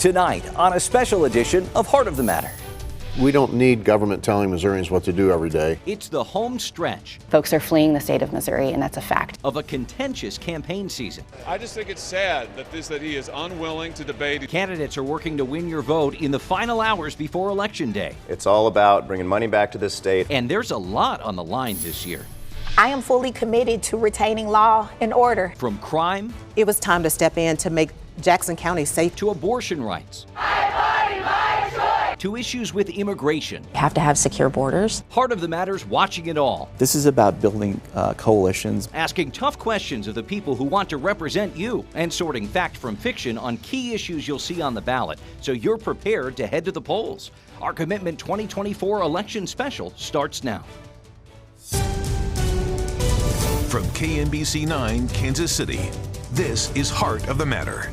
Tonight on a special edition of Heart of the Matter. We don't need government telling Missourians what to do every day. It's the home stretch Folks are fleeing the state of Missouri, and that's a fact. of a contentious campaign season. I just think it's sad that he is unwilling to debate. Candidates are working to win your vote in the final hours before Election Day. It's all about bringing money back to this state. And there's a lot on the line this year. I am fully committed to retaining law and order. From crime It was time to step in to make Jackson County safe. to abortion rights. To issues with immigration. You have to have secure borders. Heart of the Matter's watching it all. This is about building coalitions. Asking tough questions of the people who want to represent you and sorting fact from fiction on key issues you'll see on the ballot so you're prepared to head to the polls. Our Commitment 2024 election special starts now. From KMBC 9, Kansas City, this is Heart of the Matter.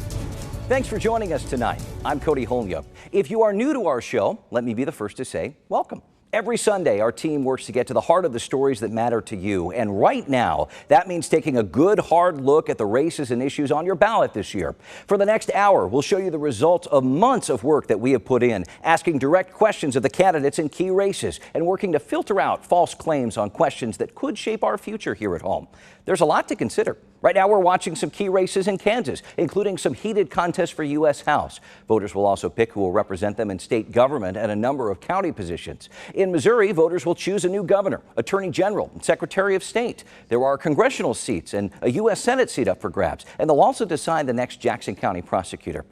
Thanks for joining us tonight. I'm Cody Holmia. If you are new to our show, let me be the first to say welcome. Every Sunday, our team works to get to the heart of the stories that matter to you. And right now, that means taking a good, hard look at the races and issues on your ballot this year. For the next hour, we'll show you the results of months of work that we have put in, asking direct questions of the candidates in key races and working to filter out false claims on questions that could shape our future here at home. There's a lot to consider. Right now, we're watching some key races in Kansas, including some heated contests for U.S. House. Voters will also pick who will represent them in state government and a number of county positions. In Missouri, voters will choose a new governor, attorney general, and secretary of state. There are congressional seats and a U.S. Senate seat up for grabs, and they'll also decide the next Jackson County prosecutor.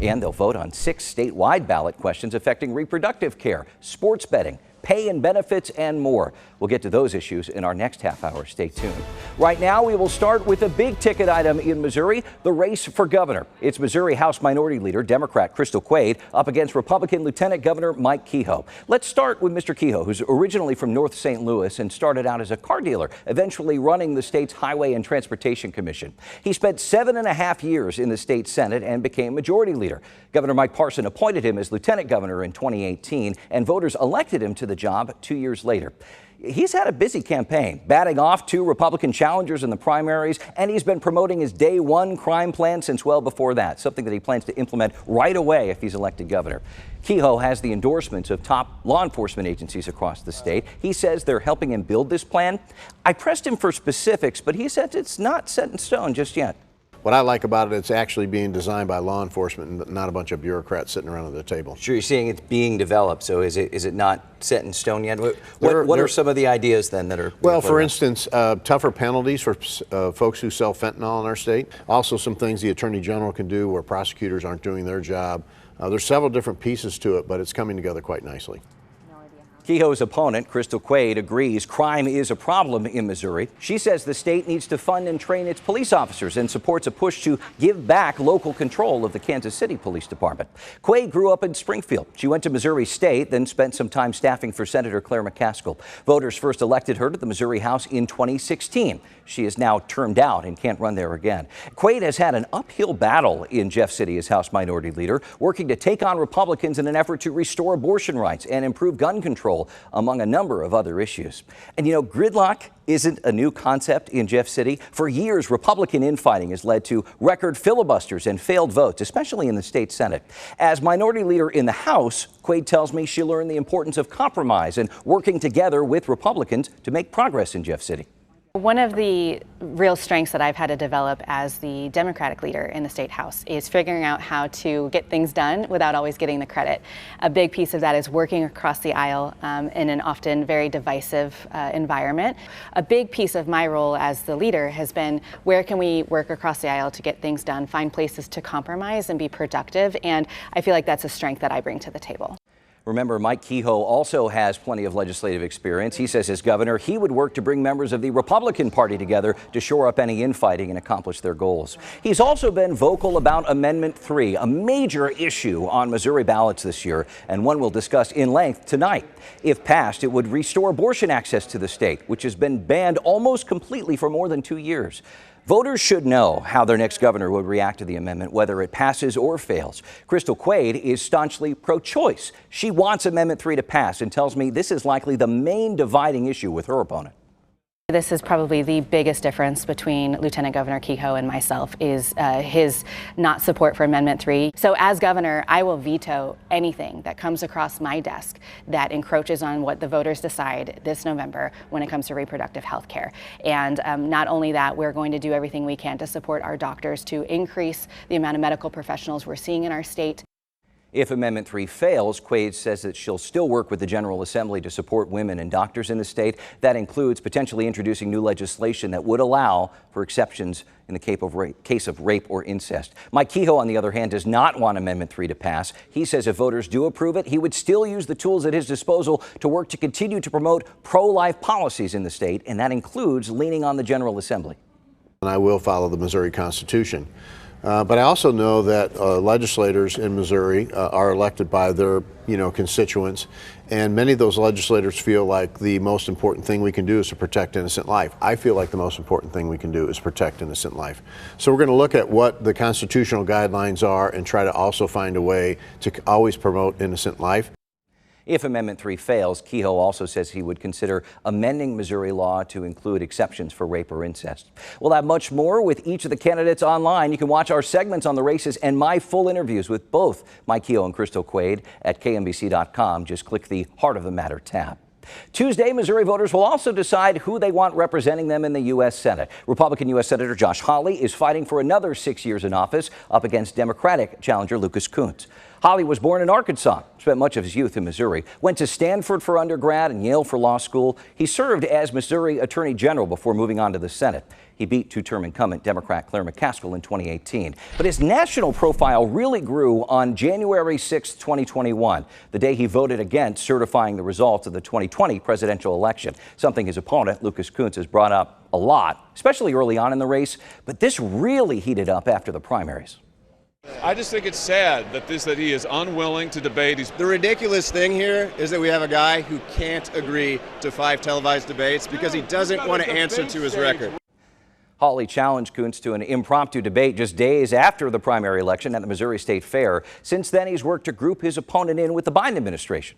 And they'll vote on 6 statewide ballot questions affecting reproductive care, sports betting, pay and benefits, and more. We'll get to those issues in our next half hour. Stay tuned. Right now, we will start with a big ticket item in Missouri, the race for governor. It's Missouri House Minority Leader, Democrat Crystal Quade, up against Republican Lieutenant Governor Mike Kehoe. Let's start with Mr. Kehoe, who's originally from North St. Louis and started out as a car dealer, eventually running the state's Highway and Transportation Commission. He spent 7.5 years in the state Senate and became Majority Leader. Governor Mike Parson appointed him as Lieutenant Governor in 2018, and voters elected him to the job 2 years later. He's had a busy campaign, batting off 2 Republican challengers in the primaries, and he's been promoting his Day One crime plan since well before that, something that he plans to implement right away if he's elected governor. Kehoe has the endorsements of top law enforcement agencies across the state. He says they're helping him build this plan. I pressed him for specifics, but he said it's not set in stone just yet. What I like about it, it's actually being designed by law enforcement and not a bunch of bureaucrats sitting around at the table. Sure, you're saying it's being developed, so is it not set in stone yet? What are some of the ideas then that are? Well, for instance, tougher penalties for folks who sell fentanyl in our state. Also some things the Attorney General can do where prosecutors aren't doing their job. There's several different pieces to it, but it's coming together quite nicely. Kehoe's opponent, Crystal Quade, agrees crime is a problem in Missouri. She says the state needs to fund and train its police officers and supports a push to give back local control of the Kansas City Police Department. Quade grew up in Springfield. She went to Missouri State, then spent some time staffing for Senator Claire McCaskill. Voters first elected her to the Missouri House in 2016. She is now termed out and can't run there again. Quade has had an uphill battle in Jeff City as House Minority Leader, working to take on Republicans in an effort to restore abortion rights and improve gun control, among a number of other issues. And you know, gridlock isn't a new concept in Jeff City. For years, Republican infighting has led to record filibusters and failed votes, especially in the state Senate. As Minority Leader in the House, Quade tells me she learned the importance of compromise and working together with Republicans to make progress in Jeff City. One of the real strengths that I've had to develop as the Democratic leader in the state house is figuring out how to get things done without always getting the credit. A big piece of that is working across the aisle in an often very divisive environment. A big piece of my role as the leader has been where can we work across the aisle to get things done, find places to compromise and be productive, and I feel like that's a strength that I bring to the table. Remember, Mike Kehoe also has plenty of legislative experience. He says as governor, he would work to bring members of the Republican Party together to shore up any infighting and accomplish their goals. He's also been vocal about Amendment 3, a major issue on Missouri ballots this year, and one we'll discuss in length tonight. If passed, it would restore abortion access to the state, which has been banned almost completely for more than 2 years. Voters should know how their next governor would react to the amendment, whether it passes or fails. Crystal Quade is staunchly pro-choice. She wants Amendment 3 to pass and tells me this is likely the main dividing issue with her opponent. This is probably the biggest difference between Lieutenant Governor Kehoe and myself is his not support for Amendment 3. So as governor, I will veto anything that comes across my desk that encroaches on what the voters decide this November when it comes to reproductive health care. And not only that, we're going to do everything we can to support our doctors to increase the amount of medical professionals we're seeing in our state. If Amendment 3 fails, Quaid says that she'll still work with the General Assembly to support women and doctors in the state. That includes potentially introducing new legislation that would allow for exceptions in the case of rape or incest. Mike Kehoe, on the other hand, does not want Amendment 3 to pass. He says if voters do approve it, he would still use the tools at his disposal to work to continue to promote pro-life policies in the state, and that includes leaning on the General Assembly. And I will follow the Missouri Constitution. But I also know that legislators in Missouri are elected by their, constituents, and many of those legislators feel like the most important thing we can do is to protect innocent life. I feel like the most important thing we can do is protect innocent life. So we're going to look at what the constitutional guidelines are and try to also find a way to always promote innocent life. If Amendment 3 fails, Kehoe also says he would consider amending Missouri law to include exceptions for rape or incest. We'll have much more with each of the candidates online. You can watch our segments on the races and my full interviews with both Mike Kehoe and Crystal Quaid at KMBC.com. Just click the Heart of the Matter tab. Tuesday, Missouri voters will also decide who they want representing them in the U.S. Senate. Republican U.S. Senator Josh Hawley is fighting for another 6 years in office up against Democratic challenger Lucas Kunce. Hawley was born in Arkansas, spent much of his youth in Missouri, went to Stanford for undergrad and Yale for law school. He served as Missouri Attorney General before moving on to the Senate. He beat two-term incumbent Democrat Claire McCaskill in 2018. But his national profile really grew on January 6, 2021, the day he voted against certifying the results of the 2020 presidential election, something his opponent, Lucas Kunce, has brought up a lot, especially early on in the race. But this really heated up after the primaries. I just think it's sad that he is unwilling to debate. The ridiculous thing here is that we have a guy who can't agree to 5 televised debates because he doesn't want to answer to his record. Hawley challenged Kunce to an impromptu debate just days after the primary election at the Missouri State Fair. Since then, he's worked to group his opponent in with the Biden administration.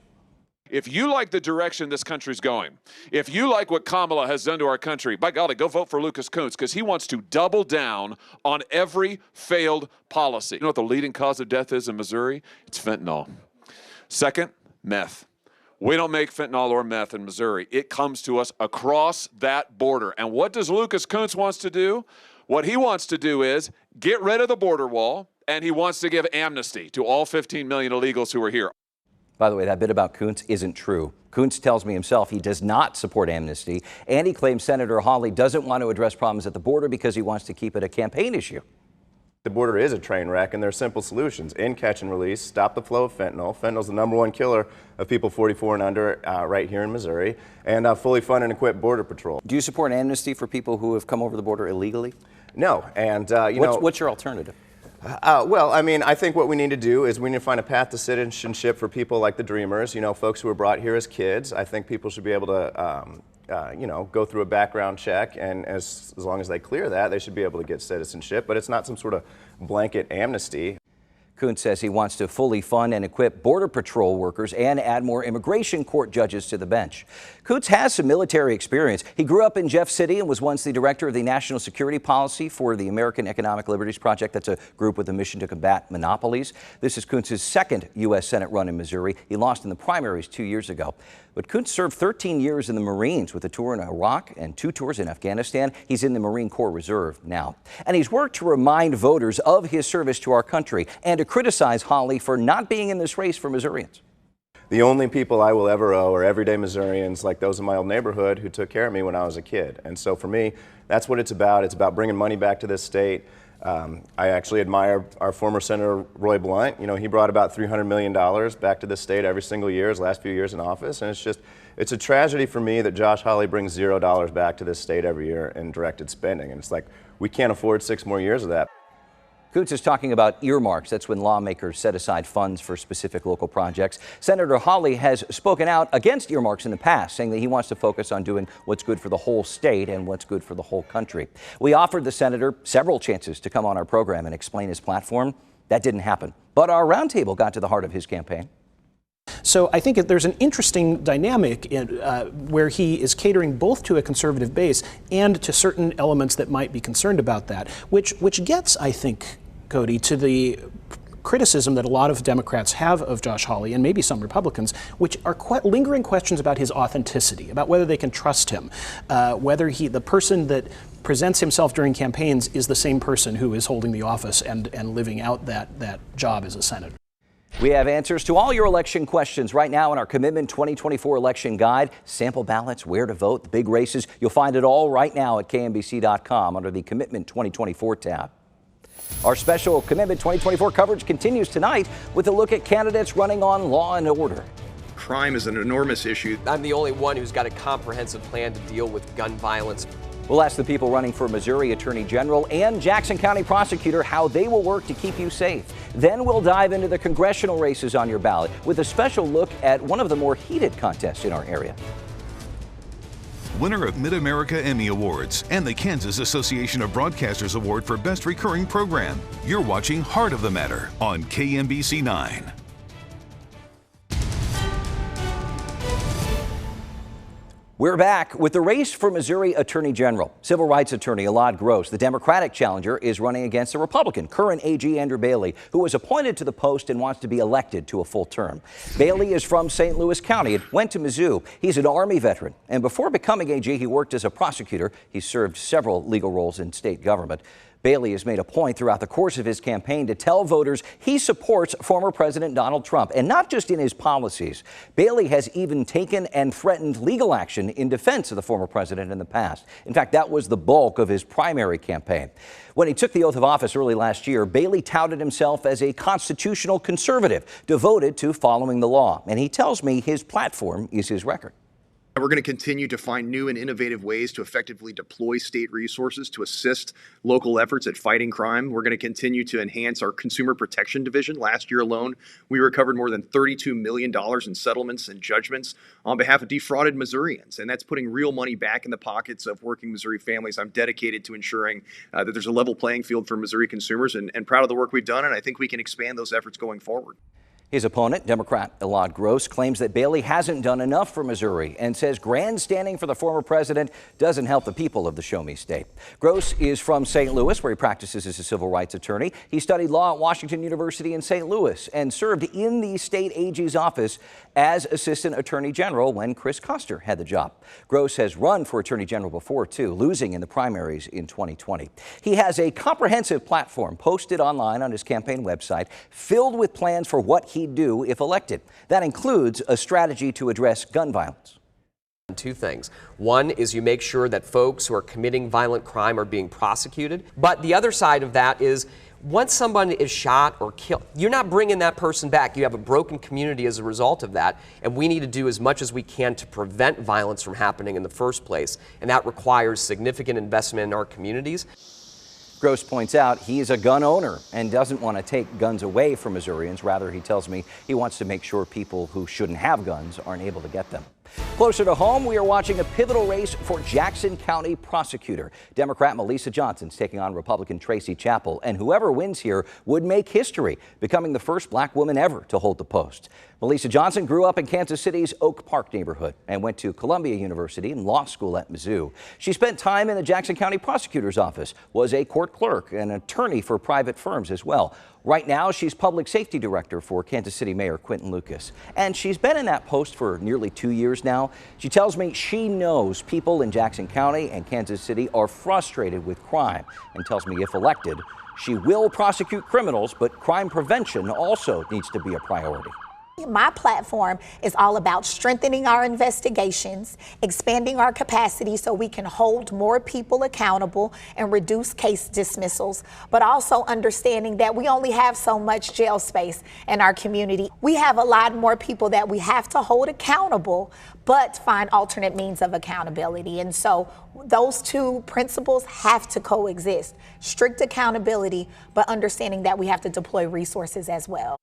If you like the direction this country's going, if you like what Kamala has done to our country, by golly, go vote for Lucas Kunce because he wants to double down on every failed policy. You know what the leading cause of death is in Missouri? It's fentanyl. Second, meth. We don't make fentanyl or meth in Missouri. It comes to us across that border. And what does Lucas Kunce wants to do? What he wants to do is get rid of the border wall, and he wants to give amnesty to all 15 million illegals who are here. By the way, that bit about Kunce isn't true. Kunce tells me himself he does not support amnesty, and he claims Senator Hawley doesn't want to address problems at the border because he wants to keep it a campaign issue. The border is a train wreck, and there are simple solutions. In catch and release, stop the flow of fentanyl. Fentanyl is the #1 killer of people 44 and under right here in Missouri, and fully fund and equip Border Patrol. Do you support amnesty for people who have come over the border illegally? No, and What's your alternative? Well, I mean, I think what we need to do is we need to find a path to citizenship for people like the Dreamers, folks who were brought here as kids. I think people should be able to, go through a background check, and as long as they clear that, they should be able to get citizenship, but it's not some sort of blanket amnesty. Kunce says he wants to fully fund and equip Border Patrol workers and add more immigration court judges to the bench. Kunce has some military experience. He grew up in Jeff City and was once the director of the National Security Policy for the American Economic Liberties Project. That's a group with a mission to combat monopolies. This is Kunce's second U.S. Senate run in Missouri. He lost in the primaries 2 years ago. But Kunce served 13 years in the Marines with a tour in Iraq and 2 tours in Afghanistan. He's in the Marine Corps Reserve now. And he's worked to remind voters of his service to our country and to criticize Hawley for not being in this race for Missourians. The only people I will ever owe are everyday Missourians like those in my old neighborhood who took care of me when I was a kid. And so for me, that's what it's about. It's about bringing money back to this state. I actually admire our former Senator Roy Blunt. He brought about $300 million back to this state every single year his last few years in office. And it's a tragedy for me that Josh Hawley brings $0 back to this state every year in directed spending. And it's like, we can't afford 6 more years of that. Kunce is talking about earmarks. That's when lawmakers set aside funds for specific local projects. Senator Hawley has spoken out against earmarks in the past, saying that he wants to focus on doing what's good for the whole state and what's good for the whole country. We offered the senator several chances to come on our program and explain his platform. That didn't happen. But our roundtable got to the heart of his campaign. So I think there's an interesting dynamic where he is catering both to a conservative base and to certain elements that might be concerned about that, which gets, I think, Cody, to the criticism that a lot of Democrats have of Josh Hawley, and maybe some Republicans, which are lingering questions about his authenticity, about whether they can trust him, whether the person that presents himself during campaigns is the same person who is holding the office and living out that job as a senator. We have answers to all your election questions right now in our Commitment 2024 election guide. Sample ballots, where to vote, the big races. You'll find it all right now at KMBC.com under the Commitment 2024 tab. Our special Commitment 2024 coverage continues tonight with a look at candidates running on law and order. Crime is an enormous issue. I'm the only one who's got a comprehensive plan to deal with gun violence. We'll ask the people running for Missouri Attorney General and Jackson County Prosecutor how they will work to keep you safe. Then we'll dive into the congressional races on your ballot with a special look at one of the more heated contests in our area. Winner of Mid-America Emmy Awards and the Kansas Association of Broadcasters Award for Best Recurring Program. You're watching Heart of the Matter on KMBC 9. We're back with the race for Missouri Attorney General. Civil rights attorney Elad Gross, the Democratic challenger, is running against a Republican, current AG Andrew Bailey, who was appointed to the post and wants to be elected to a full term. Bailey is from St. Louis County and went to Mizzou. He's an Army veteran, and before becoming AG, he worked as a prosecutor. He served several legal roles in state government. Bailey has made a point throughout the course of his campaign to tell voters he supports former President Donald Trump, and not just in his policies. Bailey has even taken and threatened legal action in defense of the former president in the past. In fact, that was the bulk of his primary campaign. When he took the oath of office early last year, Bailey touted himself as a constitutional conservative devoted to following the law, and he tells me his platform is his record. We're going to continue to find new and innovative ways to effectively deploy state resources to assist local efforts at fighting crime. We're going to continue to enhance our Consumer Protection Division. Last year alone, we recovered more than $32 million in settlements and judgments on behalf of defrauded Missourians, and that's putting real money back in the pockets of working Missouri families. I'm dedicated to ensuring that there's a level playing field for Missouri consumers, and proud of the work we've done, and I think we can expand those efforts going forward. His opponent, Democrat Elad Gross, claims that Bailey hasn't done enough for Missouri and says grandstanding for the former president doesn't help the people of the Show Me State. Gross is from St. Louis, where he practices as a civil rights attorney. He studied law at Washington University in St. Louis and served in the state AG's office as assistant attorney general when Chris Koster had the job. Gross has run for attorney general before, too, losing in the primaries in 2020. He has a comprehensive platform posted online on his campaign website filled with plans for what he'd do if elected. That includes a strategy to address gun violence. Two things. One is you make sure that folks who are committing violent crime are being prosecuted. But the other side of that is once someone is shot or killed, you're not bringing that person back. You have a broken community as a result of that. And we need to do as much as we can to prevent violence from happening in the first place. And that requires significant investment in our communities. Gross points out he is a gun owner and doesn't want to take guns away from Missourians. Rather, he tells me he wants to make sure people who shouldn't have guns aren't able to get them. Closer to home, we are watching a pivotal race for Jackson County Prosecutor. Democrat Melissa Johnson's taking on Republican Tracy Chappell, and whoever wins here would make history, becoming the first black woman ever to hold the post. Melissa Johnson grew up in Kansas City's Oak Park neighborhood and went to Columbia University and law school at Mizzou. She spent time in the Jackson County Prosecutor's office, was a court clerk and attorney for private firms as well. Right now, she's public safety director for Kansas City Mayor Quinton Lucas. And she's been in that post for nearly 2 years now. She tells me she knows people in Jackson County and Kansas City are frustrated with crime and tells me if elected, she will prosecute criminals, but crime prevention also needs to be a priority. My platform is all about strengthening our investigations, expanding our capacity so we can hold more people accountable and reduce case dismissals, but also understanding that we only have so much jail space in our community. We have a lot more people that we have to hold accountable, but find alternate means of accountability. And so those two principles have to coexist. Strict accountability, but understanding that we have to deploy resources as well.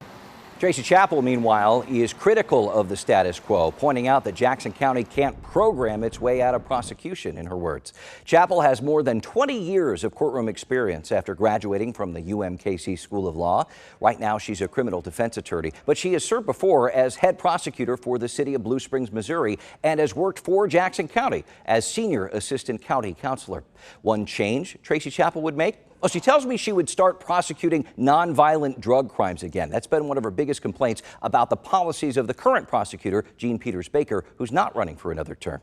Tracy Chappell, meanwhile, is critical of the status quo, pointing out that Jackson County can't program its way out of prosecution, in her words. Chappell has more than 20 years of courtroom experience after graduating from the UMKC School of Law. Right now, she's a criminal defense attorney, but she has served before as head prosecutor for the city of Blue Springs, Missouri, and has worked for Jackson County as senior assistant county counselor. One change Tracy Chappell would make? Well, she tells me she would start prosecuting nonviolent drug crimes again. That's been one of her biggest complaints about the policies of the current prosecutor, Jean Peters Baker, who's not running for another term.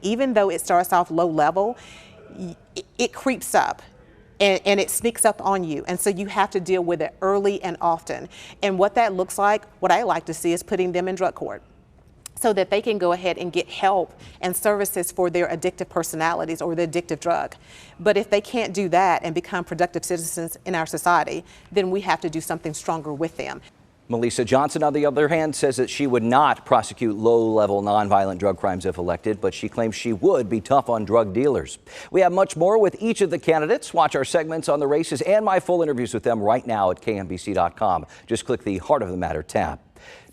Even though it starts off low level, it creeps up. And it sneaks up on you. And so you have to deal with it early and often. And what that looks like, what I like to see is putting them in drug court, so that they can go ahead and get help and services for their addictive personalities or the addictive drug. But if they can't do that and become productive citizens in our society, then we have to do something stronger with them. Melissa Johnson, on the other hand, says that she would not prosecute low-level nonviolent drug crimes if elected, but she claims she would be tough on drug dealers. We have much more with each of the candidates. Watch our segments on the races and my full interviews with them right now at KMBC.com. Just click the Heart of the Matter tab.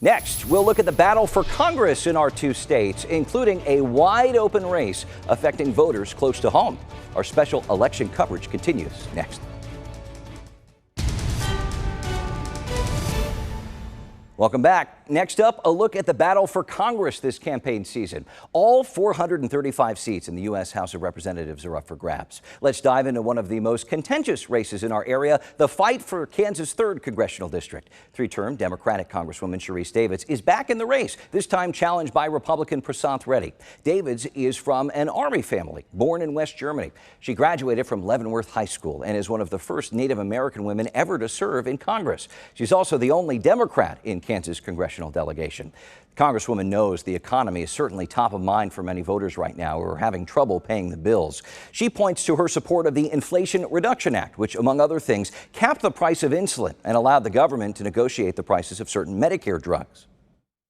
Next, we'll look at the battle for Congress in our two states, including a wide-open race affecting voters close to home. Our special election coverage continues next. Welcome back. Next up, a look at the battle for Congress this campaign season. All 435 seats in the U.S. House of Representatives are up for grabs. Let's dive into one of the most contentious races in our area, the fight for Kansas' 3rd Congressional District. Three-term Democratic Congresswoman Sharice Davids is back in the race, this time challenged by Republican Prasanth Reddy. Davids is from an Army family, born in West Germany. She graduated from Leavenworth High School and is one of the first Native American women ever to serve in Congress. She's also the only Democrat in Kansas' congressional delegation. The Congresswoman knows the economy is certainly top of mind for many voters right now who are having trouble paying the bills. She points to her support of the Inflation Reduction Act, which, among other things, capped the price of insulin and allowed the government to negotiate the prices of certain Medicare drugs.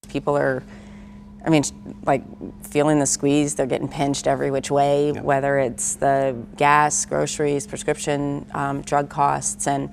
People are, like feeling the squeeze. They're getting pinched every which way, whether it's the gas, groceries, prescription drug costs. And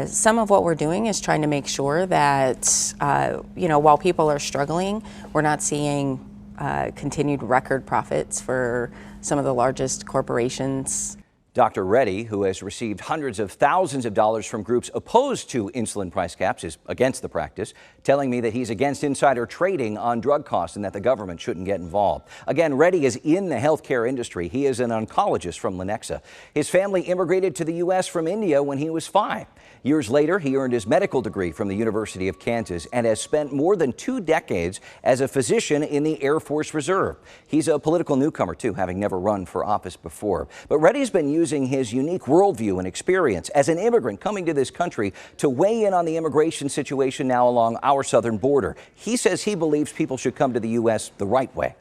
some of what we're doing is trying to make sure that, while people are struggling, we're not seeing continued record profits for some of the largest corporations. Dr. Reddy, who has received hundreds of thousands of dollars from groups opposed to insulin price caps, is against the practice, telling me that he's against insider trading on drug costs and that the government shouldn't get involved. Again, Reddy is in the healthcare industry. He is an oncologist from Lenexa. His family immigrated to the U.S. from India when he was 5. Years later, he earned his medical degree from the University of Kansas and has spent more than 2 decades as a physician in the Air Force Reserve. He's a political newcomer, too, having never run for office before. But Reddy's been using his unique worldview and experience as an immigrant coming to this country to weigh in on the immigration situation now along our southern border. He says he believes people should come to the U.S. the right way.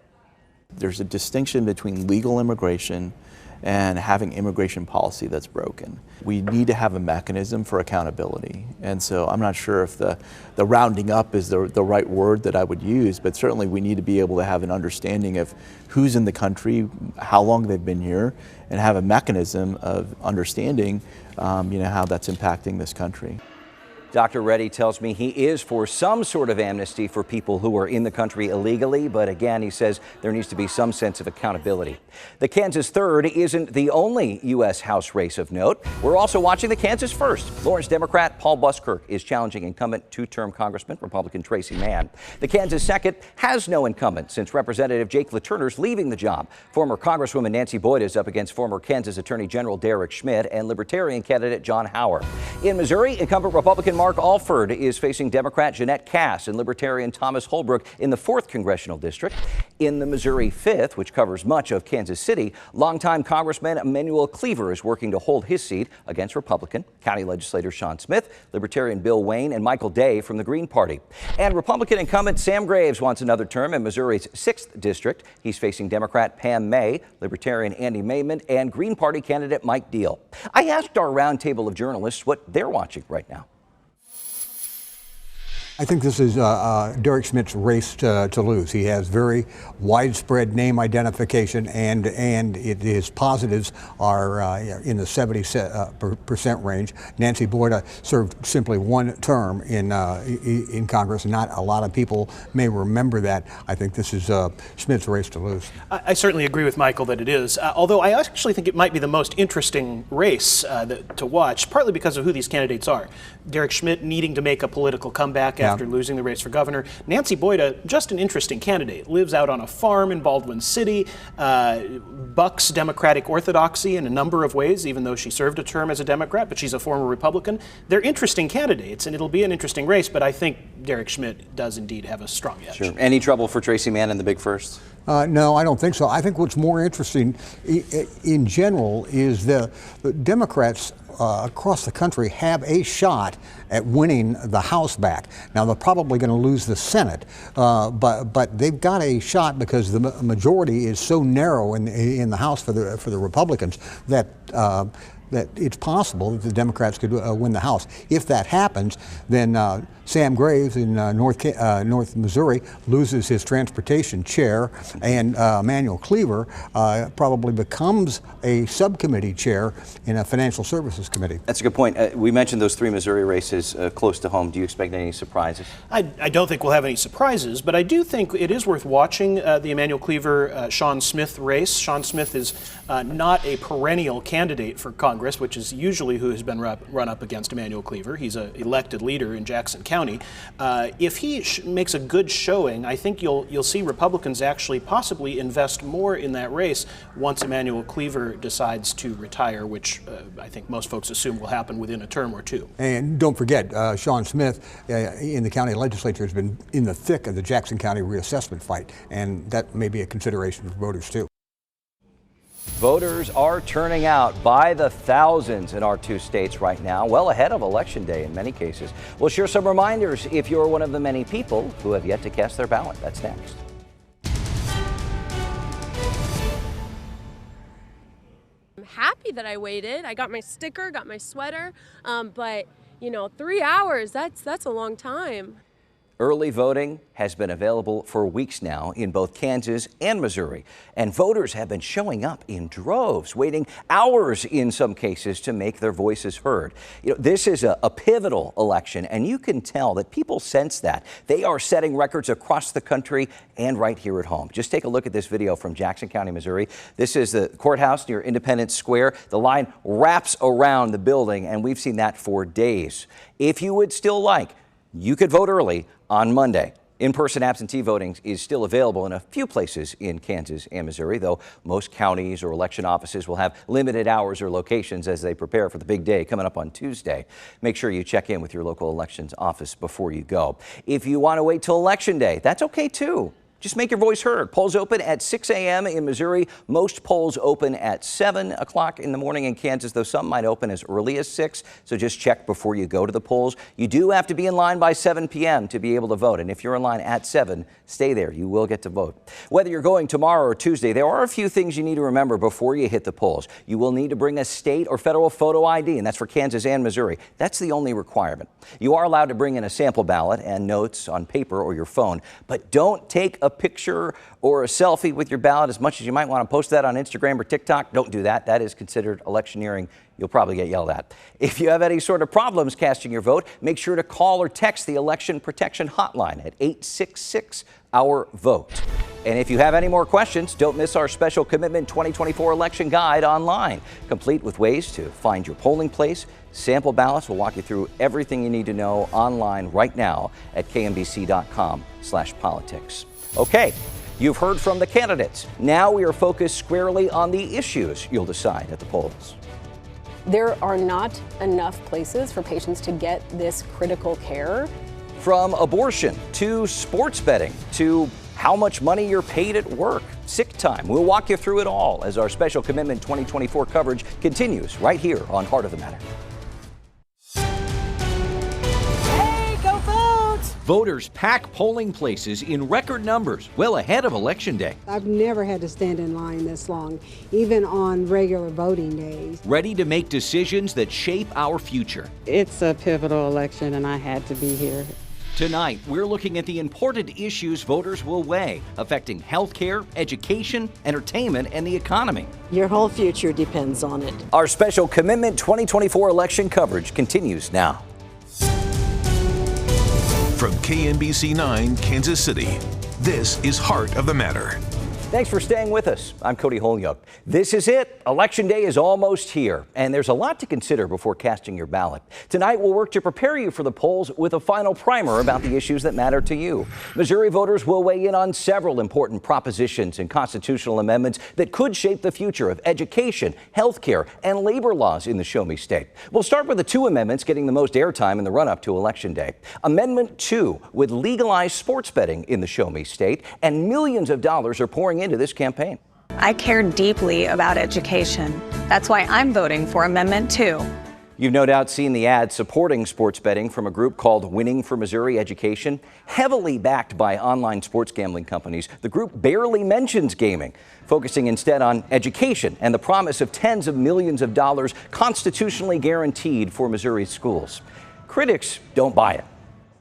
There's a distinction between legal immigration and having immigration policy that's broken. We need to have a mechanism for accountability. And so I'm not sure if the rounding up is the right word that I would use, but certainly we need to be able to have an understanding of who's in the country, how long they've been here, and have a mechanism of understanding how that's impacting this country. Dr. Reddy tells me he is for some sort of amnesty for people who are in the country illegally, but again, he says there needs to be some sense of accountability. The Kansas 3rd isn't the only U.S. House race of note. We're also watching the Kansas 1st. Lawrence Democrat Paul Buskirk is challenging incumbent 2-term Congressman Republican Tracy Mann. The Kansas 2nd has no incumbent since Representative Jake LaTurner's leaving the job. Former Congresswoman Nancy Boyd is up against former Kansas Attorney General Derek Schmidt and Libertarian candidate John Hauer. In Missouri, incumbent Republican Mark Alford is facing Democrat Jeanette Cass and Libertarian Thomas Holbrook in the 4th Congressional District. In the Missouri 5th, which covers much of Kansas City, longtime Congressman Emanuel Cleaver is working to hold his seat against Republican County Legislator Sean Smith, Libertarian Bill Wayne, and Michael Day from the Green Party. And Republican incumbent Sam Graves wants another term in Missouri's 6th District. He's facing Democrat Pam May, Libertarian Andy Maymond, and Green Party candidate Mike Deal. I asked our roundtable of journalists what they're watching right now. I think this is Derek Schmidt's race to lose. He has very widespread name identification, and his positives are in the 70% range. Nancy Boyda served simply one term in Congress. Not a lot of people may remember that. I think this is Schmidt's race to lose. I certainly agree with Michael that it is, although I actually think it might be the most interesting race to watch, partly because of who these candidates are. Derek Schmidt needing to make a political comeback after losing the race for governor. Nancy Boyda, just an interesting candidate, lives out on a farm in Baldwin City, bucks Democratic orthodoxy in a number of ways, even though she served a term as a Democrat, but she's a former Republican. They're interesting candidates, and it'll be an interesting race, but I think Derek Schmidt does indeed have a strong edge. Sure. Any trouble for Tracy Mann in the big first? No, I don't think so. I think what's more interesting in general is the Democrats across the country have a shot at winning the House back. Now, they're probably going to lose the Senate, but they've got a shot because the majority is so narrow in the House for the Republicans that it's possible that the Democrats could win the House. If that happens, then Sam Graves in North Missouri loses his transportation chair, and Emanuel Cleaver probably becomes a subcommittee chair in a financial services committee. That's a good point. We mentioned those three Missouri races close to home. Do you expect any surprises? I don't think we'll have any surprises, but I do think it is worth watching the Emanuel Cleaver, Sean Smith race. Sean Smith is not a perennial candidate for Congress, which is usually who has been run up against Emanuel Cleaver. He's an elected leader in Jackson County. If he makes a good showing, I think you'll see Republicans actually possibly invest more in that race once Emanuel Cleaver decides to retire, which I think most folks assume will happen within a term or two. And don't forget, Sean Smith in the county legislature has been in the thick of the Jackson County reassessment fight, and that may be a consideration for voters too. Voters are turning out by the thousands in our two states right now, well ahead of Election Day in many cases. We'll share some reminders if you're one of the many people who have yet to cast their ballot. That's next. I'm happy that I waited. I got my sticker, got my sweater, but 3 hours, that's a long time. Early voting has been available for weeks now in both Kansas and Missouri, and voters have been showing up in droves, waiting hours in some cases to make their voices heard. This is a pivotal election, and you can tell that people sense that. They are setting records across the country and right here at home. Just take a look at this video from Jackson County, Missouri. This is the courthouse near Independence Square. The line wraps around the building, and we've seen that for days. If you would still like, you could vote early on Monday. In-person absentee voting is still available in a few places in Kansas and Missouri, though most counties or election offices will have limited hours or locations as they prepare for the big day coming up on Tuesday. Make sure you check in with your local elections office before you go. If you want to wait till Election Day, that's okay too. Just make your voice heard. Polls open at 6 a.m. in Missouri. Most polls open at 7 o'clock in the morning in Kansas, though some might open as early as 6. So just check before you go to the polls. You do have to be in line by 7 p.m. to be able to vote. And if you're in line at 7, stay there. You will get to vote. Whether you're going tomorrow or Tuesday, there are a few things you need to remember before you hit the polls. You will need to bring a state or federal photo ID, and that's for Kansas and Missouri. That's the only requirement. You are allowed to bring in a sample ballot and notes on paper or your phone, but don't take a picture or a selfie with your ballot as much as you might want to post that on Instagram or TikTok. Don't do that. That is considered electioneering. You'll probably get yelled at. If you have any sort of problems casting your vote, make sure to call or text the Election Protection Hotline at 866-OUR-VOTE. And if you have any more questions, don't miss our Special Commitment 2024 Election Guide online, complete with ways to find your polling place. Sample ballots will walk you through everything you need to know online right now at kmbc.com/politics. Okay, you've heard from the candidates. Now we are focused squarely on the issues you'll decide at the polls. There are not enough places for patients to get this critical care. From abortion to sports betting to how much money you're paid at work, sick time. We'll walk you through it all as our Special Commitment 2024 coverage continues right here on Heart of the Matter. Hey, go vote! Voters pack polling places in record numbers, well ahead of Election Day. I've never had to stand in line this long, even on regular voting days. Ready to make decisions that shape our future. It's a pivotal election, and I had to be here. Tonight, we're looking at the important issues voters will weigh, affecting healthcare, education, entertainment, and the economy. Your whole future depends on it. Our special Commitment 2024 election coverage continues now. From KMBC 9, Kansas City, this is Heart of the Matter. Thanks for staying with us. I'm Cody Holyoke. This is it. Election day is almost here, and there's a lot to consider before casting your ballot. Tonight, we'll work to prepare you for the polls with a final primer about the issues that matter to you. Missouri voters will weigh in on several important propositions and constitutional amendments that could shape the future of education, health care, and labor laws in the Show Me State. We'll start with the two amendments getting the most airtime in the run-up to Election Day. Amendment 2 would legalize sports betting in the Show Me State, and millions of dollars are pouring into this campaign. I care deeply about education. That's why I'm voting for Amendment 2. You've no doubt seen the ads supporting sports betting from a group called Winning for Missouri Education. Heavily backed by online sports gambling companies, the group barely mentions gaming, focusing instead on education and the promise of tens of millions of dollars constitutionally guaranteed for Missouri's schools. Critics don't buy it.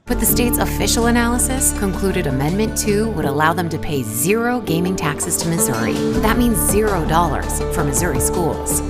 But the state's official analysis concluded Amendment 2 would allow them to pay zero gaming taxes to Missouri. That means $0 for Missouri schools.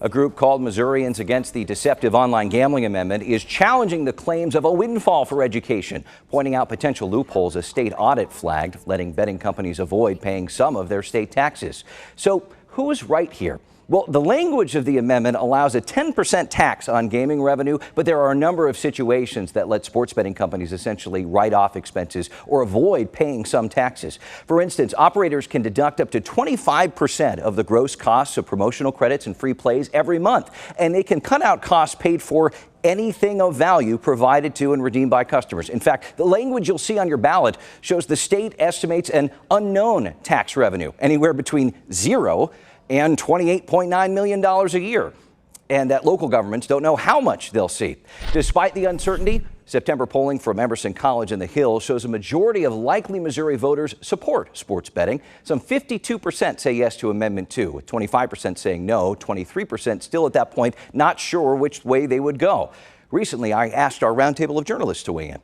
A group called Missourians Against the Deceptive Online Gambling Amendment is challenging the claims of a windfall for education, pointing out potential loopholes a state audit flagged, letting betting companies avoid paying some of their state taxes. So who is right here? Well, the language of the amendment allows a 10% tax on gaming revenue, but there are a number of situations that let sports betting companies essentially write off expenses or avoid paying some taxes. For instance, operators can deduct up to 25% of the gross costs of promotional credits and free plays every month, and they can cut out costs paid for anything of value provided to and redeemed by customers. In fact, the language you'll see on your ballot shows the state estimates an unknown tax revenue, anywhere between $0 and $28.9 million a year, and that local governments don't know how much they'll see. Despite the uncertainty, September polling from Emerson College in the Hills shows a majority of likely Missouri voters support sports betting. Some 52% say yes to Amendment 2, with 25% saying no, 23% still at that point not sure which way they would go. Recently, I asked our roundtable of journalists to weigh in.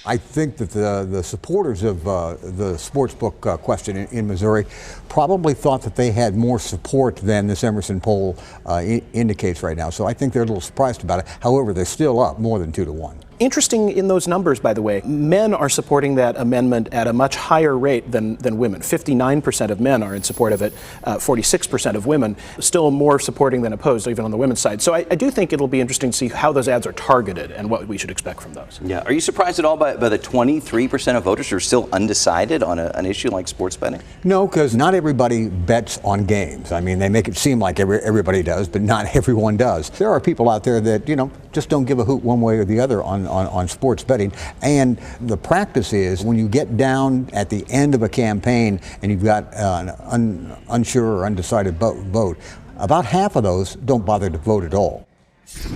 I think that the supporters of the sportsbook question in Missouri probably thought that they had more support than this Emerson poll indicates right now. So I think they're a little surprised about it. However, they're still up more than 2-1. Interesting in those numbers, by the way, men are supporting that amendment at a much higher rate than women. 59% of men are in support of it, 46% of women, still more supporting than opposed, even on the women's side. So I do think it'll be interesting to see how those ads are targeted and what we should expect from those. Yeah. Are you surprised at all by the 23% of voters who are still undecided on an issue like sports betting? No, because not everybody bets on games. I mean, they make it seem like everybody does, but not everyone does. There are people out there that, just don't give a hoot one way or the other on sports betting. And the practice is when you get down at the end of a campaign and you've got an unsure or undecided vote, about half of those don't bother to vote at all.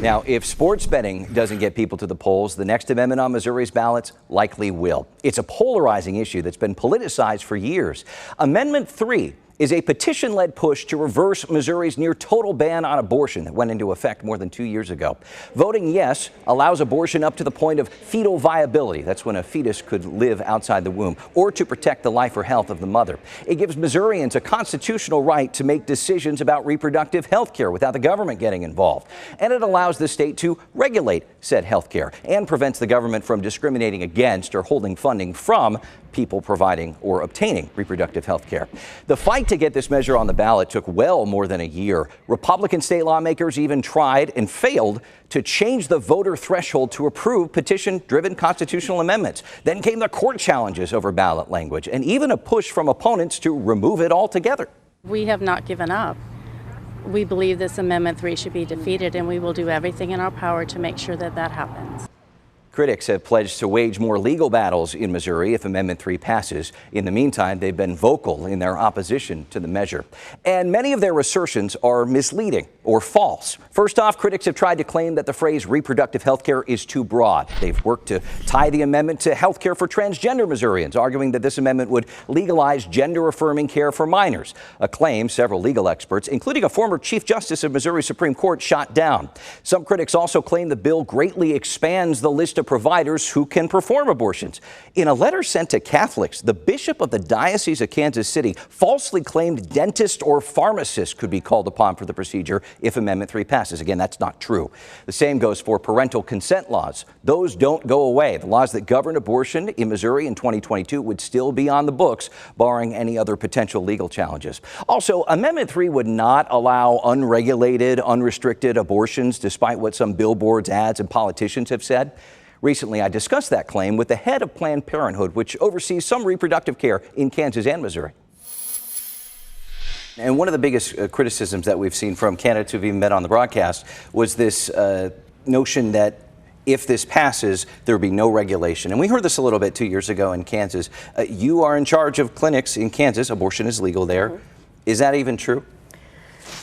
Now, if sports betting doesn't get people to the polls, the next amendment on Missouri's ballots likely will. It's a polarizing issue that's been politicized for years. Amendment 3 is a petition-led push to reverse Missouri's near-total ban on abortion that went into effect more than 2 years ago. Voting yes allows abortion up to the point of fetal viability. That's when a fetus could live outside the womb, or to protect the life or health of the mother. It gives Missourians a constitutional right to make decisions about reproductive health care without the government getting involved. And it allows the state to regulate said health care and prevents the government from discriminating against or holding funding from people providing or obtaining reproductive health care. The fight to get this measure on the ballot took well more than a year. Republican state lawmakers even tried and failed to change the voter threshold to approve petition-driven constitutional amendments. Then came the court challenges over ballot language and even a push from opponents to remove it altogether. We have not given up. We believe this Amendment 3 should be defeated, and we will do everything in our power to make sure that that happens. Critics have pledged to wage more legal battles in Missouri if Amendment 3 passes. In the meantime, they've been vocal in their opposition to the measure. And many of their assertions are misleading or false. First off, critics have tried to claim that the phrase reproductive health care is too broad. They've worked to tie the amendment to health care for transgender Missourians, arguing that this amendment would legalize gender-affirming care for minors, a claim several legal experts, including a former Chief Justice of Missouri Supreme Court, shot down. Some critics also claim the bill greatly expands the list of of providers who can perform abortions. In a letter sent to Catholics, the Bishop of the Diocese of Kansas City falsely claimed dentists or pharmacists could be called upon for the procedure if Amendment 3 passes. Again, that's not true. The same goes for parental consent laws. Those don't go away. The laws that govern abortion in Missouri in 2022 would still be on the books, barring any other potential legal challenges. Also, Amendment 3 would not allow unregulated, unrestricted abortions, despite what some billboards, ads, and politicians have said. Recently, I discussed that claim with the head of Planned Parenthood, which oversees some reproductive care in Kansas and Missouri. And one of the biggest criticisms that we've seen from candidates who've even met on the broadcast was this notion that if this passes, there will be no regulation. And we heard this a little bit 2 years ago in Kansas. You are in charge of clinics in Kansas. Abortion is legal there. Mm-hmm. Is that even true?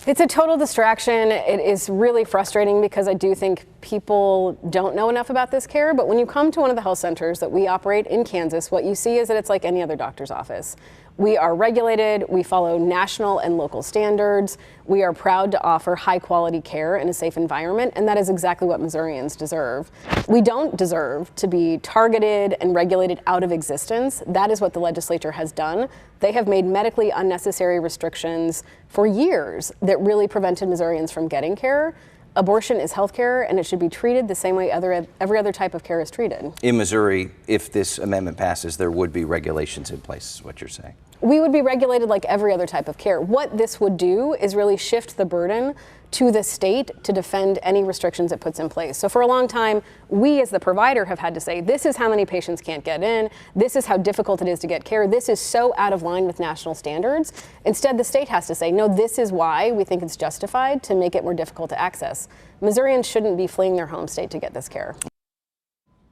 It's a total distraction. It is really frustrating because I do think people don't know enough about this care. But when you come to one of the health centers that we operate in Kansas, what you see is that it's like any other doctor's office. We are regulated, we follow national and local standards, we are proud to offer high quality care in a safe environment, and that is exactly what Missourians deserve. We don't deserve to be targeted and regulated out of existence. That is what the legislature has done. They have made medically unnecessary restrictions for years that really prevented Missourians from getting care. Abortion is health care, and it should be treated the same way every other type of care is treated. In Missouri, if this amendment passes, there would be regulations in place, is what you're saying. We would be regulated like every other type of care. What this would do is really shift the burden to the state to defend any restrictions it puts in place. So for a long time, we as the provider have had to say, this is how many patients can't get in, this is how difficult it is to get care, this is so out of line with national standards. Instead, the state has to say, no, this is why we think it's justified to make it more difficult to access. Missourians shouldn't be fleeing their home state to get this care.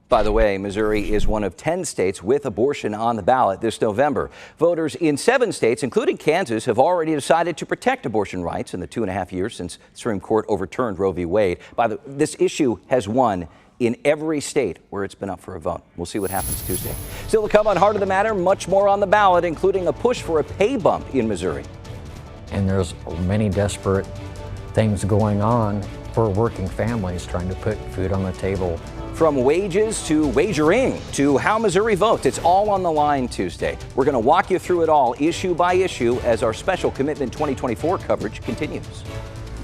By the way, Missouri is one of 10 states with abortion on the ballot this November. Voters in 7 states, including Kansas, have already decided to protect abortion rights in the 2.5 years since the Supreme Court overturned Roe v. Wade. This issue has won in every state where it's been up for a vote. We'll see what happens Tuesday. Still to come on Heart of the Matter, much more on the ballot, including a push for a pay bump in Missouri. And there's many desperate things going on for working families trying to put food on the table. From wages to wagering to how Missouri votes, it's all on the line Tuesday. We're going to walk you through it all, issue by issue, as our special Commitment 2024 coverage continues.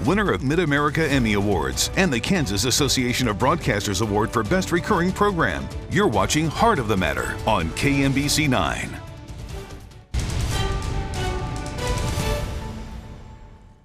Winner of Mid-America Emmy Awards and the Kansas Association of Broadcasters Award for Best Recurring Program. You're watching Heart of the Matter on KMBC 9.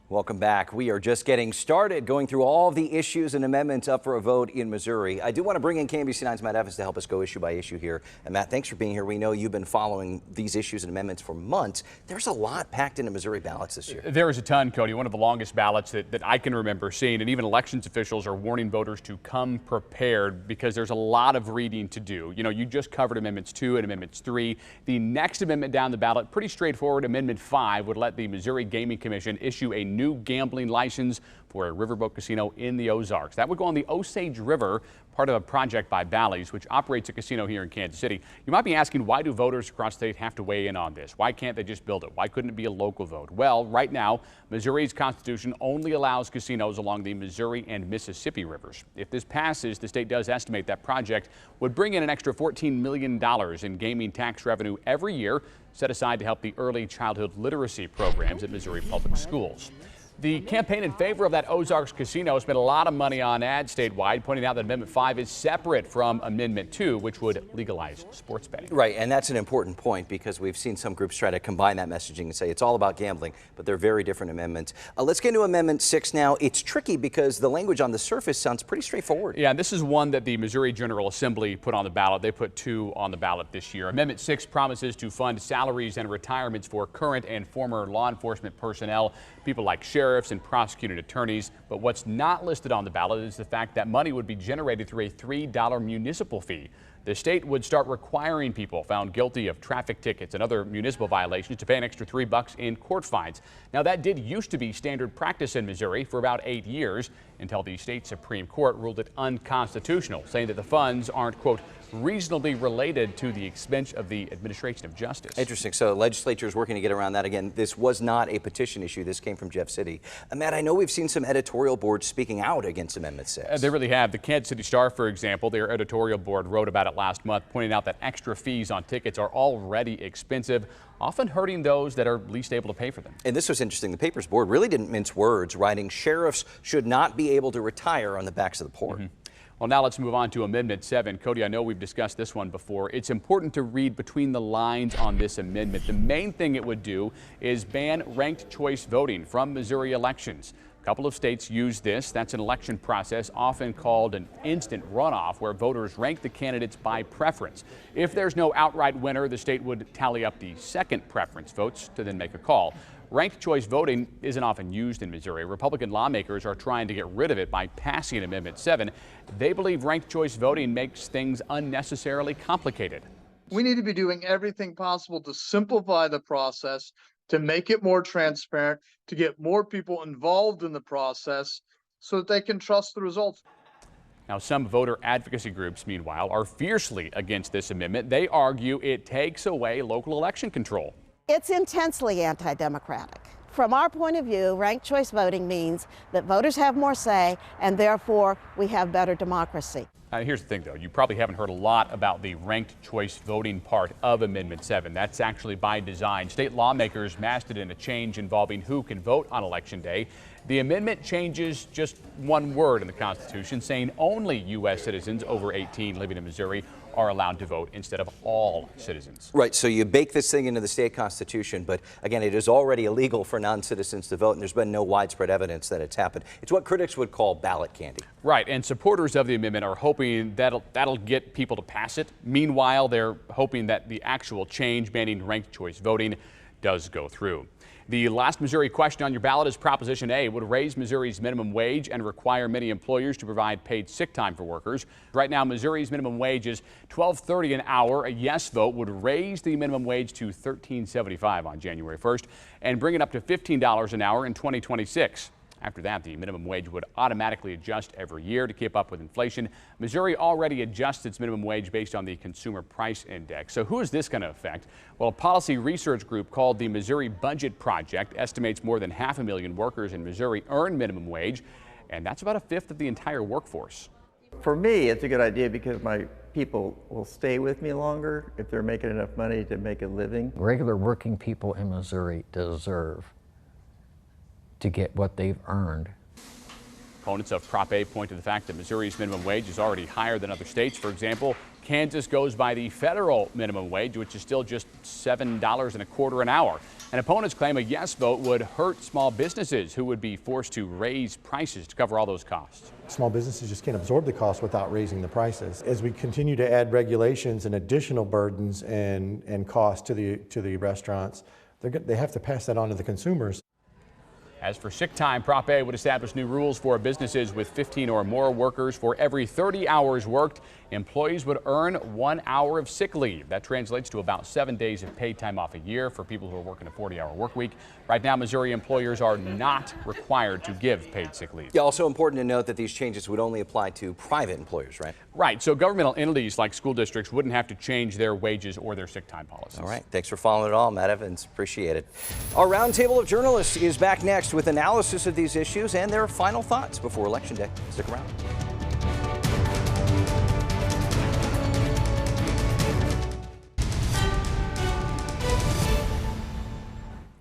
Welcome back. We are just getting started going through all of the issues and amendments up for a vote in Missouri. I do want to bring in KMBC 9's Matt Evans to help us go issue by issue here. And Matt, thanks for being here. We know you've been following these issues and amendments for months. There's a lot packed into Missouri ballots this year. There is a ton, Cody. One of the longest ballots that I can remember seeing, and even elections officials are warning voters to come prepared because there's a lot of reading to do. You know, you just covered Amendments 2 and Amendments 3. The next amendment down the ballot, pretty straightforward. Amendment 5 would let the Missouri Gaming Commission issue a new gambling license for a riverboat casino in the Ozarks. That would go on the Osage River, part of a project by Bally's, which operates a casino here in Kansas City. You might be asking, why do voters across the state have to weigh in on this? Why can't they just build it? Why couldn't it be a local vote? Well, right now, Missouri's constitution only allows casinos along the Missouri and Mississippi rivers. If this passes, the state does estimate that project would bring in an extra $14 million in gaming tax revenue every year, set aside to help the early childhood literacy programs at Missouri public schools. The campaign in favor of that Ozarks casino spent a lot of money on ads statewide, pointing out that Amendment 5 is separate from Amendment 2, which would legalize sports betting. Right, and that's an important point because we've seen some groups try to combine that messaging and say it's all about gambling, but they're very different amendments. Let's get into Amendment 6 now. It's tricky because the language on the surface sounds pretty straightforward. Yeah, this is one that the Missouri General Assembly put on the ballot. They put 2 on the ballot this year. Amendment 6 promises to fund salaries and retirements for current and former law enforcement personnel, people like sheriffs and prosecuting attorneys. But what's not listed on the ballot is the fact that money would be generated through a $3 municipal fee. The state would start requiring people found guilty of traffic tickets and other municipal violations to pay an extra $3 in court fines. Now, that did used to be standard practice in Missouri for about 8 years. until the state Supreme Court ruled it unconstitutional, saying that the funds aren't, quote, reasonably related to the expense of the administration of justice. Interesting. So the legislature is working to get around that. Again, this was not a petition issue. This came from Jeff City. Matt, I know we've seen some editorial boards speaking out against Amendment 6. They really have. The Kansas City Star, for example, their editorial board wrote about it last month, pointing out that extra fees on tickets are already expensive, often hurting those that are least able to pay for them. And this was interesting. The paper's board really didn't mince words, writing sheriffs should not be able to retire on the backs of the poor. Well, now let's move on to Amendment 7. Cody, I know we've discussed this one before. It's important to read between the lines on this amendment. The main thing it would do is ban ranked choice voting from Missouri elections. A couple of states use this. That's an election process often called an instant runoff, where voters rank the candidates by preference. If there's no outright winner, the state would tally up the second preference votes to then make a call. Ranked choice voting isn't often used in Missouri. Republican lawmakers are trying to get rid of it by passing Amendment 7. They believe ranked choice voting makes things unnecessarily complicated. We need to be doing everything possible to simplify the process, to make it more transparent, to get more people involved in the process so that they can trust the results. Now, some voter advocacy groups, meanwhile, are fiercely against this amendment. They argue it takes away local election control. It's intensely anti-democratic. From our point of view, ranked choice voting means that voters have more say, and therefore we have better democracy. Here's the thing, though. You probably haven't heard a lot about the ranked choice voting part of Amendment 7. That's actually by design. State lawmakers masked it in a change involving who can vote on Election Day. The amendment changes just one word in the Constitution, saying only U.S. citizens over 18 living in Missouri are allowed to vote instead of all citizens. Right, so you bake this thing into the state constitution, but again, it is already illegal for non-citizens to vote, and there's been no widespread evidence that it's happened. It's what critics would call ballot candy. Right, and supporters of the amendment are hoping that'll get people to pass it. Meanwhile, they're hoping that the actual change banning ranked choice voting does go through. The last Missouri question on your ballot is Proposition A. Would raise Missouri's minimum wage and require many employers to provide paid sick time for workers. Right now, Missouri's minimum wage is $12.30 an hour. A yes vote would raise the minimum wage to $13.75 on January 1st and bring it up to $15 an hour in 2026. After that, the minimum wage would automatically adjust every year to keep up with inflation. Missouri already adjusts its minimum wage based on the Consumer Price Index. So who is this going to affect? Well, a policy research group called the Missouri Budget Project estimates more than 500,000 workers in Missouri earn minimum wage, and that's about a fifth of the entire workforce. For me, it's a good idea because my people will stay with me longer if they're making enough money to make a living. Regular working people in Missouri deserve to get what they've earned. Opponents of Prop A point to the fact that Missouri's minimum wage is already higher than other states. For example, Kansas goes by the federal minimum wage, which is still just $7.25 an hour. And opponents claim a yes vote would hurt small businesses who would be forced to raise prices to cover all those costs. Small businesses just can't absorb the cost without raising the prices. As we continue to add regulations and additional burdens and costs to the restaurants, they have to pass that on to the consumers. As for sick time, Prop A would establish new rules for businesses with 15 or more workers. For every 30 hours worked, employees would earn 1 hour of sick leave. That translates to about 7 days of paid time off a year for people who are working a 40-hour work week. Right now, Missouri employers are not required to give paid sick leave. Yeah, also important to note that these changes would only apply to private employers, right? Right, so governmental entities like school districts wouldn't have to change their wages or their sick time policies. All right, thanks for following it all, Matt Evans. Appreciate it. Our roundtable of journalists is back next with analysis of these issues and their final thoughts before Election Day. Stick around.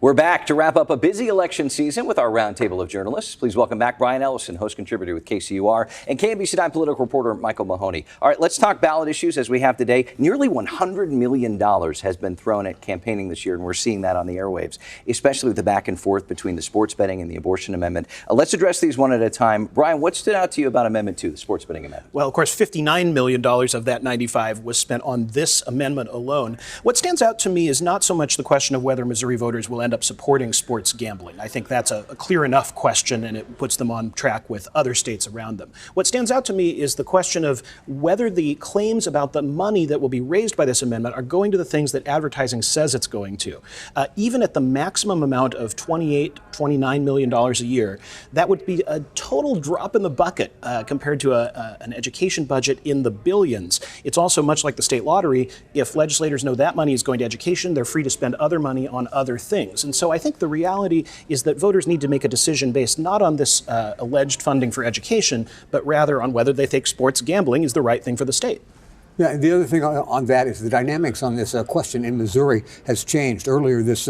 We're back to wrap up a busy election season with our roundtable of journalists. Please welcome back Brian Ellison, host contributor with KCUR, and KMBC9 political reporter Michael Mahoney. All right, let's talk ballot issues as we have today. Nearly $100 million has been thrown at campaigning this year, and we're seeing that on the airwaves, especially with the back and forth between the sports betting and the abortion amendment. Let's address these one at a time. Brian, what stood out to you about Amendment 2, the sports betting amendment? Well, of course, $59 million of that 95 was spent on this amendment alone. What stands out to me is not so much the question of whether Missouri voters will end end up supporting sports gambling. I think that's a clear enough question, and it puts them on track with other states around them. What stands out to me is the question of whether the claims about the money that will be raised by this amendment are going to the things that advertising says it's going to. Even at the maximum amount of $29 million a year, that would be a total drop in the bucket compared to an education budget in the billions. It's also much like the state lottery. If legislators know that money is going to education, they're free to spend other money on other things. And so I think the reality is that voters need to make a decision based not on this alleged funding for education, but rather on whether they think sports gambling is the right thing for the state. Yeah, the other thing on that is the dynamics on this question in Missouri has changed. Earlier this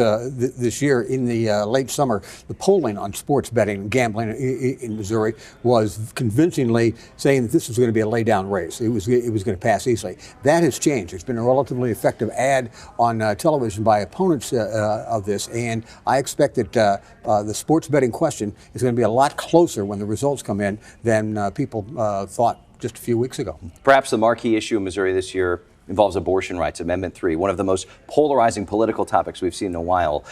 year, in the late summer, the polling on sports betting and gambling in Missouri was convincingly saying that this was going to be a lay-down race. It was going to pass easily. That has changed. There's been a relatively effective ad on television by opponents of this, and I expect that the sports betting question is going to be a lot closer when the results come in than people thought just a few weeks ago. Perhaps the marquee issue in Missouri this year involves abortion rights, Amendment 3, one of the most polarizing political topics we've seen in a while.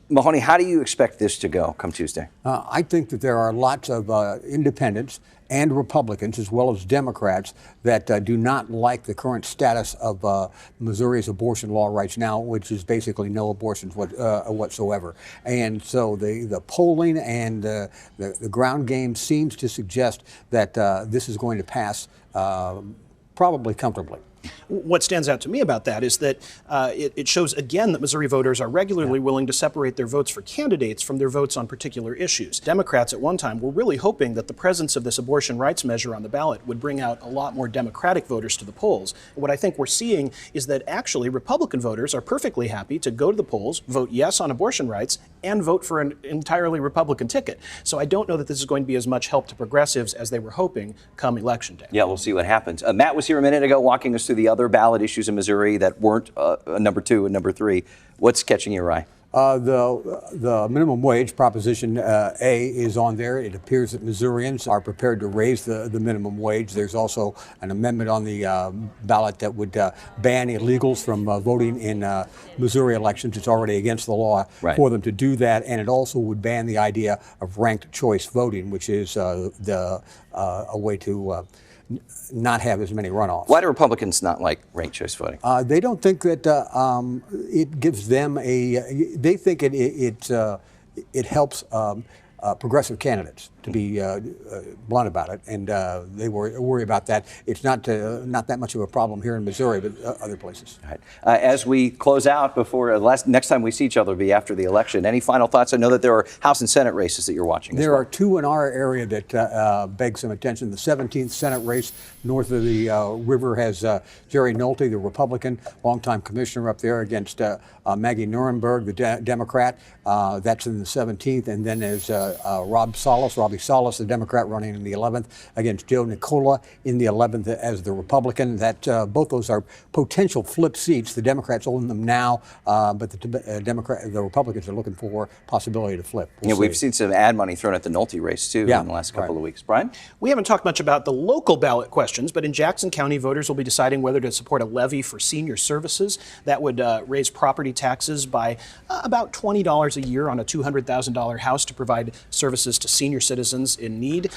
Mahoney, how do you expect this to go come Tuesday? I think that there are lots of independents and Republicans, as well as Democrats, that do not like the current status of Missouri's abortion law right now, which is basically no abortions whatsoever. And so the polling and the ground game seems to suggest that this is going to pass probably comfortably. What stands out to me about that is that it shows again that Missouri voters are regularly willing to separate their votes for candidates from their votes on particular issues. Democrats at one time were really hoping that the presence of this abortion rights measure on the ballot would bring out a lot more Democratic voters to the polls. What I think we're seeing is that actually Republican voters are perfectly happy to go to the polls, vote yes on abortion rights, and vote for an entirely Republican ticket. So I don't know that this is going to be as much help to progressives as they were hoping come Election Day. Yeah, we'll see what happens. Matt was here a minute ago walking us through the other ballot issues in Missouri that weren't number 2 and number 3. What's catching your eye? The minimum wage, Proposition A, is on there. It appears that Missourians are prepared to raise the minimum wage. There's also an amendment on the ballot that would ban illegals from voting in Missouri elections. It's already against the law for them to do that. And it also would ban the idea of ranked choice voting, which is a way to not have as many runoffs. Why do Republicans not like ranked choice voting? They don't think that it gives them they think it helps progressive candidates, to be blunt about it, and they worry about that. It's not that much of a problem here in Missouri, but other places. All right. As we close out before next time we see each other will be after the election, any final thoughts? I know that there are House and Senate races that you're watching. There are 2 in our area that beg some attention. The 17th Senate race north of the river has Jerry Nolte, the Republican, longtime commissioner up there, against Maggie Nuremberg, the Democrat. That's in the 17th, and then there's Robbie Salas, the Democrat, running in the 11th against Joe Nicola in the 11th as the Republican. That both those are potential flip seats. The Democrats own them now, but the Republicans are looking for possibility to flip. We've seen some ad money thrown at the Nolte race too in the last couple of weeks. Brian? We haven't talked much about the local ballot questions, but in Jackson County, voters will be deciding whether to support a levy for senior services. That would raise property taxes by about $20 a year on a $200,000 house to provide services to senior citizens in need.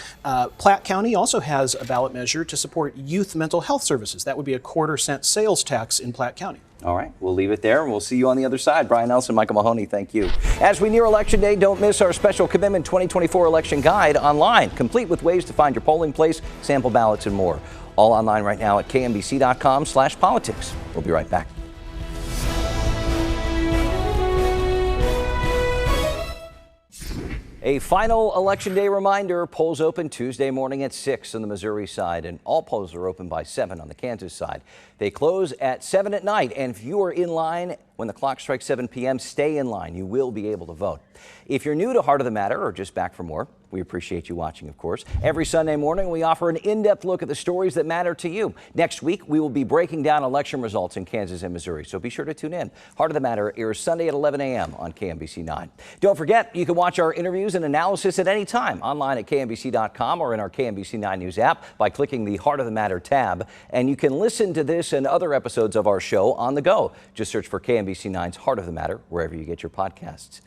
Platte County also has a ballot measure to support youth mental health services. That would be a 1/4-cent sales tax in Platte County. All right, we'll leave it there, and we'll see you on the other side. Brian Nelson, Michael Mahoney, thank you. As we near Election Day, don't miss our special Commitment 2024 election guide online, complete with ways to find your polling place, sample ballots, and more. All online right now at kmbc.com/politics. We'll be right back. A final Election Day reminder, polls open Tuesday morning at 6 on the Missouri side, and all polls are open by 7 on the Kansas side. They close at 7 at night, and if you are in line when the clock strikes 7 p.m., stay in line. You will be able to vote. If you're new to Heart of the Matter or just back for more, We appreciate you watching, of course. Every Sunday morning, we offer an in-depth look at the stories that matter to you. Next week, we will be breaking down election results in Kansas and Missouri, so be sure to tune in. Heart of the Matter airs Sunday at 11 a.m. on KMBC 9. Don't forget, you can watch our interviews and analysis at any time online at KMBC.com or in our KMBC 9 News app by clicking the Heart of the Matter tab. And you can listen to this and other episodes of our show on the go. Just search for KMBC 9's Heart of the Matter wherever you get your podcasts.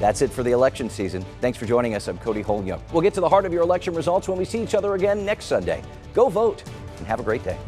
That's it for the election season. Thanks for joining us. I'm Cody Holyoke. We'll get to the heart of your election results when we see each other again next Sunday. Go vote and have a great day.